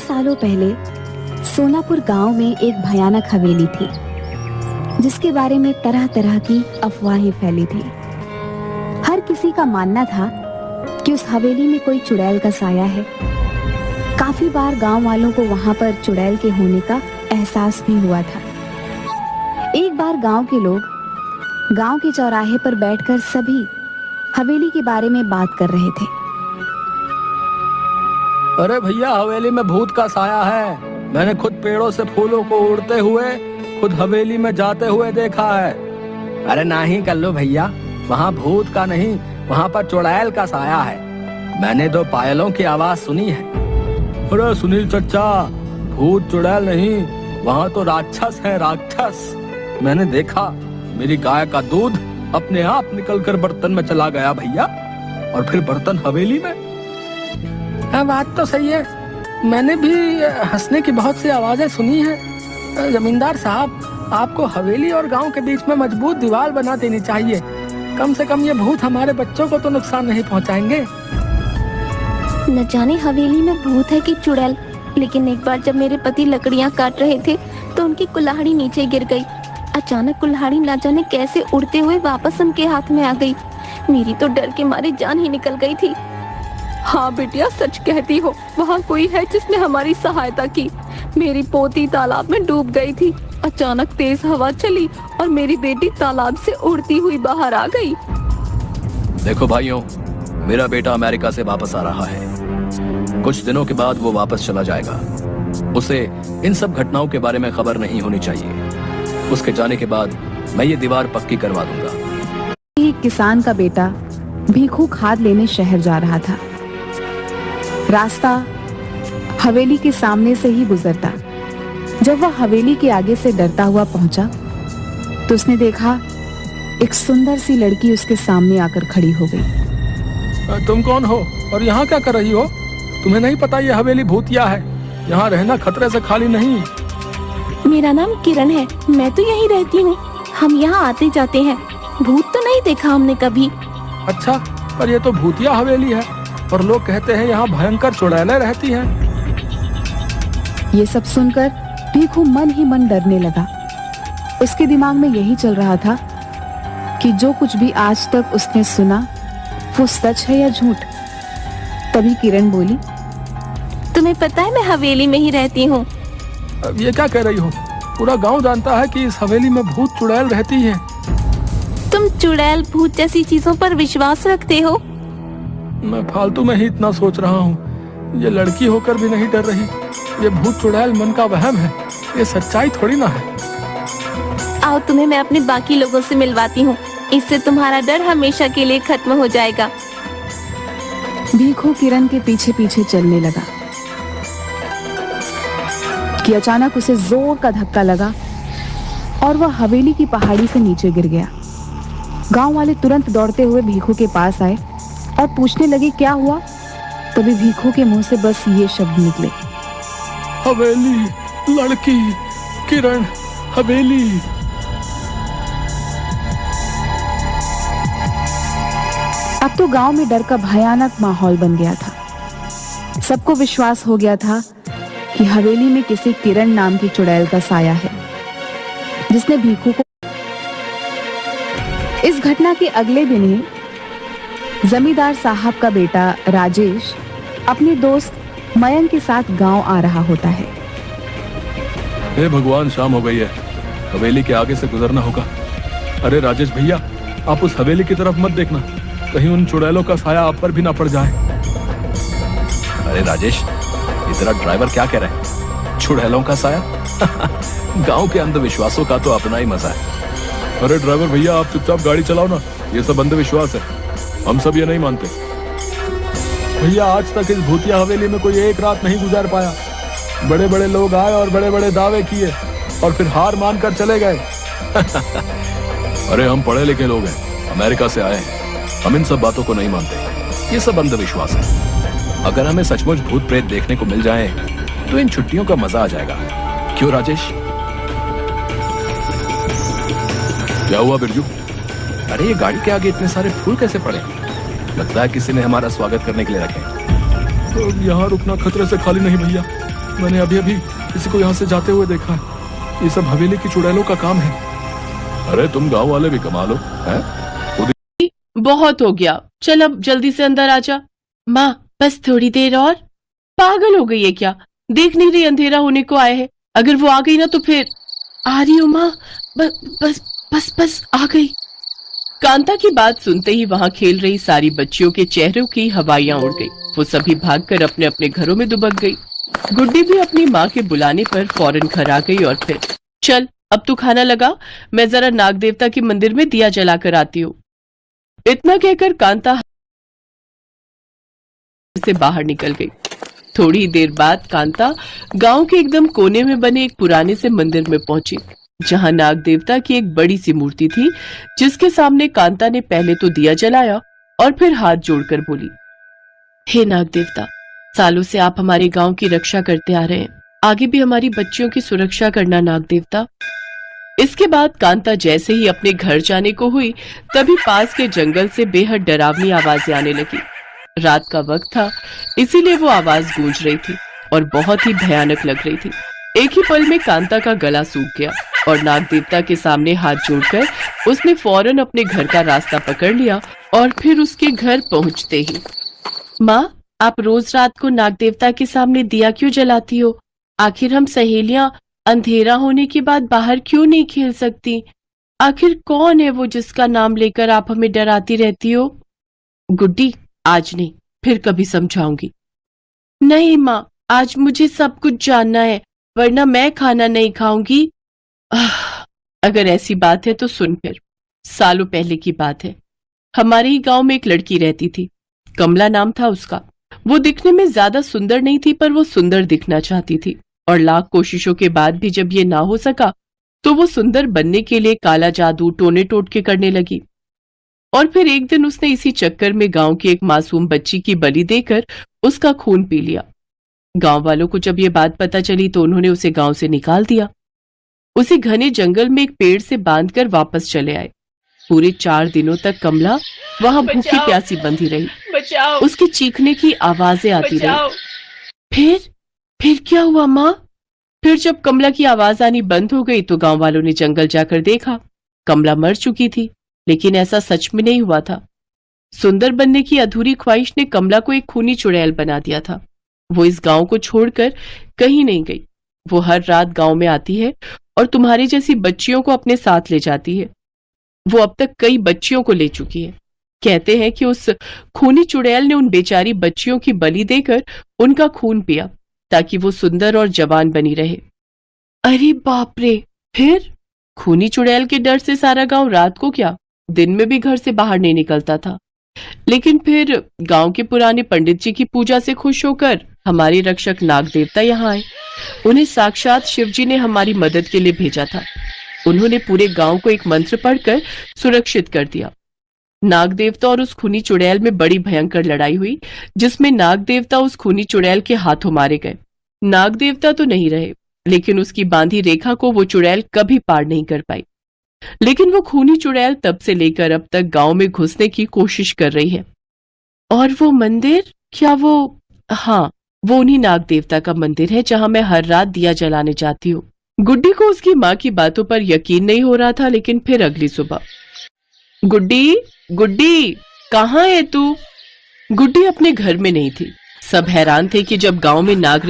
सालों पहले सोनापुर गांव में एक भयानक हवेली थी, जिसके बारे में तरह तरह की अफवाहें फैली थी। हर किसी का मानना था कि उस हवेली में कोई चुड़ैल का साया है। काफी बार गांव वालों को वहां पर चुड़ैल के होने का एहसास भी हुआ था। एक बार गांव के लोग गांव के चौराहे पर बैठकर सभी हवेली के बारे में बात कर रहे थे। अरे भैया, हवेली में भूत का साया है। मैंने खुद पेड़ों से फूलों को उड़ते हुए खुद हवेली में जाते हुए देखा है। अरे नहीं कर लो भैया, वहाँ भूत का नहीं, वहाँ पर चुड़ैल का साया है। मैंने 2 पायलों की आवाज सुनी है। अरे सुनील चचा, भूत चुड़ैल नहीं, वहाँ तो राक्षस है, राक्षस। मैंने देखा, मेरी गाय का दूध अपने आप निकलकर बर्तन में चला गया भैया, और फिर बर्तन हवेली में। हाँ, बात तो सही है। मैंने भी हंसने की बहुत सी आवाजें सुनी हैं। जमींदार साहब, आपको हवेली और गांव के बीच में मजबूत दीवार बना देनी चाहिए। कम से कम ये भूत हमारे बच्चों को तो नुकसान नहीं पहुंचाएंगे। न जाने हवेली में भूत है कि चुड़ैल, लेकिन एक बार जब मेरे पति लकड़ियां काट रहे थे तो उनकी कुल्हाड़ी नीचे गिर गई। अचानक कुल्हाड़ी न जाने कैसे उड़ते हुए वापस उनके हाथ में आ गई। मेरी तो डर के मारे जान ही निकल गई थी। हाँ बिटिया, सच कहती हो, वहाँ कोई है जिसने हमारी सहायता की। मेरी पोती तालाब में डूब गई थी। अचानक तेज हवा चली और मेरी बेटी तालाब से उड़ती हुई बाहर आ गई। देखो भाइयों, मेरा बेटा अमेरिका से वापस आ रहा है। कुछ दिनों के बाद वो वापस चला जाएगा। उसे इन सब घटनाओं के बारे में खबर नहीं होनी चाहिए। उसके जाने के बाद मैं ये दीवार पक्की करवा दूंगा। एक किसान का बेटा भीखू खाद लेने शहर जा रहा था। रास्ता हवेली के सामने से ही गुजरता। जब वह हवेली के आगे से डरता हुआ पहुंचा तो उसने देखा एक सुंदर सी लड़की उसके सामने आकर खड़ी हो गई। तुम कौन हो और यहाँ क्या कर रही हो? तुम्हें नहीं पता ये हवेली भूतिया है? यहाँ रहना खतरे से खाली नहीं। मेरा नाम किरण है, मैं तो यहीं रहती हूँ। हम यहाँ आते जाते हैं। भूत तो नहीं देखा हमने कभी। अच्छा, पर ये तो भूतिया हवेली है और लोग कहते हैं यहाँ भयंकर चुड़ैलें रहती हैं। ये सब सुनकर भीखू मन ही मन डरने लगा। उसके दिमाग में यही चल रहा था कि जो कुछ भी आज तक उसने सुना वो सच है या झूठ। तभी किरण बोली, तुम्हें पता है मैं हवेली में ही रहती हूँ। अब ये क्या कह रही हो? पूरा गांव जानता है कि इस हवेली में भूत चुड़ैल रहती है। तुम चुड़ैल भूत जैसी चीजों पर विश्वास रखते हो? मैं फालतू में ही इतना सोच रहा हूँ। ये लड़की होकर भी नहीं डर रही। ये भूत चुड़ैल मन का वहम है, ये सच्चाई थोड़ी ना है। आओ, तुम्हें मैं अपने बाकी लोगों से मिलवाती हूँ। इससे तुम्हारा डर हमेशा के लिए खत्म हो जाएगा। भीखू किरण के पीछे पीछे चलने लगा कि अचानक उसे जोर का धक्का लगा और वह हवेली की पहाड़ी से नीचे गिर गया। गांव वाले तुरंत दौड़ते हुए भीखू के पास आए और पूछने लगे क्या हुआ। तभी भीखू के मुंह से बस ये शब्द निकले, हवेली, लड़की, किरण, हवेली। अब तो गांव में डर का भयानक माहौल बन गया था। सबको विश्वास हो गया था कि हवेली में किसी किरण नाम की चुड़ैल का साया है, जिसने भीखू को। इस घटना के अगले दिन ही जमींदार साहब का बेटा राजेश अपने दोस्त मयंक के साथ गांव आ रहा होता है। हे भगवान, शाम हो गई है। हवेली के आगे से गुजरना होगा। अरे राजेश भैया, आप उस हवेली की तरफ मत देखना, कहीं उन चुड़ैलों का साया आप पर भी ना पड़ जाए। अरे राजेश, ये तेरा ड्राइवर क्या कह रहा है? चुड़ैलों का साया? गांव के अंधविश्वासों का तो अपना ही मजा है। अरे ड्राइवर भैया, आप चुपचाप गाड़ी चलाओ ना। ये सब अंधविश्वास है, हम सब ये नहीं मानते। भैया, आज तक इस भूतिया हवेली में कोई एक रात नहीं गुजार पाया। बड़े बड़े लोग आए और बड़े बड़े दावे किए और फिर हार मानकर चले गए। अरे हम पढ़े लिखे लोग हैं, अमेरिका से आए हैं, हम इन सब बातों को नहीं मानते। ये सब अंधविश्वास है। अगर हमें सचमुच भूत प्रेत देखने को मिल जाए तो इन छुट्टियों का मजा आ जाएगा। क्यों राजेश? क्या हुआ बिरजू? अरे ये गाड़ी के आगे इतने सारे फूल कैसे पड़े? लगता है किसी ने हमारा स्वागत करने के लिए रखे। तो यहाँ रुकना खतरे से खाली नहीं भैया। मैंने अभी अभी किसी को यहाँ से जाते हुए देखा है। ये सब हवेली की चुड़ैलों का काम है। अरे तुम गांव वाले भी कमा लो, हैं? बहुत हो गया, चल अब जल्दी से अंदर आजा। माँ बस थोड़ी देर और। पागल हो गई है क्या? देख नहीं रही अंधेरा होने को आया है? अगर वो आ गई ना तो फिर। आ रही हूँ माँ, बस बस बस बस आ गई। कांता की बात सुनते ही वहां खेल रही सारी बच्चियों के चेहरों की हवाइयां उड़ गई। वो सभी भागकर अपने अपने घरों में दुबक गई। गुड्डी भी अपनी माँ के बुलाने पर फौरन घर आ गई और फिर चल अब तू खाना लगा, मैं जरा नाग देवता के मंदिर में दिया जलाकर आती हूँ। इतना कहकर कांता से बाहर निकल गई। थोड़ी देर बाद कांता गांव के एकदम कोने में बने एक पुराने से मंदिर में पहुंची, जहां नाग देवता की एक बड़ी सी मूर्ति थी, जिसके सामने कांता ने पहले तो दिया जलाया और फिर हाथ जोड़कर बोली, हे नाग देवता, सालों से आप हमारे गांव की रक्षा करते आ रहे हैं, आगे भी हमारी बच्चियों की सुरक्षा करना नाग देवता। इसके बाद कांता जैसे ही अपने घर जाने को हुई, तभी पास के जंगल से बेहद डरावनी आवाजें आने लगी। रात का वक्त था, इसीलिए वो आवाज गूंज रही थी और बहुत ही भयानक लग रही थी। एक ही पल में कांता का गला सूख गया और नाग देवता के सामने हाथ जोड़कर उसने फौरन अपने घर का रास्ता पकड़ लिया और फिर उसके घर पहुंचते ही, माँ आप रोज रात को नाग देवता के सामने दिया क्यों जलाती हो? आखिर हम सहेलियां अंधेरा होने के बाद बाहर क्यों नहीं खेल सकती? आखिर कौन है वो जिसका नाम लेकर आप हमें डराती रहती हो? गुड्डी आज नहीं, फिर कभी समझाऊंगी। नहीं माँ, आज मुझे सब कुछ जानना है, वरना मैं खाना नहीं खाऊंगी। अगर ऐसी बात है तो सुन फिर। सालों पहले की बात है, हमारे ही गांव में एक लड़की रहती थी, कमला नाम था उसका। वो दिखने में ज्यादा सुंदर नहीं थी, पर वो सुंदर दिखना चाहती थी और लाख कोशिशों के बाद भी जब ये ना हो सका तो वो सुंदर बनने के लिए काला जादू टोने टोटके करने लगी। और फिर एक दिन उसने इसी चक्कर में गांव की एक मासूम बच्ची की बलि देकर उसका खून पी लिया। गांव वालों को जब ये बात पता चली तो उन्होंने उसे गांव से निकाल दिया। उसे घने जंगल में एक पेड़ से बांधकर वापस चले आए। पूरे 4 दिनों तक कमला वहां भूखी प्यासी बंधी रही। उसके चीखने की आवाजें आती रही। फिर क्या हुआ माँ? फिर जब कमला की आवाज आनी बंद हो गई तो गांव वालों ने जंगल जाकर देखा, कमला मर चुकी थी। लेकिन ऐसा सच में नहीं हुआ था। सुंदर बनने की अधूरी ख्वाहिश ने कमला को एक खूनी चुड़ैल बना दिया था। वो इस गांव को छोड़कर कहीं नहीं गई। वो हर रात गांव में आती है और तुम्हारी जैसी बच्चियों को अपने साथ ले जाती है। वो अब तक कई बच्चियों को ले चुकी है। कहते हैं कि उस खूनी चुड़ैल ने उन बेचारी बच्चियों की बलि देकर उनका खून पिया ताकि वो सुंदर और जवान बनी रहे। अरे बाप रे! फिर खूनी चुड़ैल के डर से सारा गांव रात को क्या, दिन में भी घर से बाहर नहीं निकलता था। लेकिन फिर गांव के पुराने पंडित जी की पूजा से खुश होकर हमारे रक्षक नाग देवता यहाँ आए। उन्हें साक्षात शिव जी ने हमारी मदद के लिए भेजा था। उन्होंने पूरे गांव को एक मंत्र पढ़कर सुरक्षित कर दिया। नाग देवता और उस खूनी चुड़ैल में बड़ी भयंकर लड़ाई हुई, जिसमें नाग देवता उस खूनी चुड़ैल के हाथों मारे गए। नाग देवता तो नहीं रहे, लेकिन उसकी बांधी रेखा को वो चुड़ैल कभी पार नहीं कर पाई। लेकिन वो खूनी चुड़ैल तब से लेकर अब तक गांव में घुसने की कोशिश कर रही है। और वो मंदिर, क्या वो? हाँ, वो उन्हीं नाग देवता का मंदिर है जहां मैं हर रात दिया जलाने जाती हूँ। गुड्डी को उसकी माँ की बातों पर यकीन नहीं हो रहा था, लेकिन फिर अगली सुबह, गुड्डी गुड्डी कहाँ है तू? गुड्डी अपने घर में नहीं थी। सब हैरान थे कि जब गांव में नाग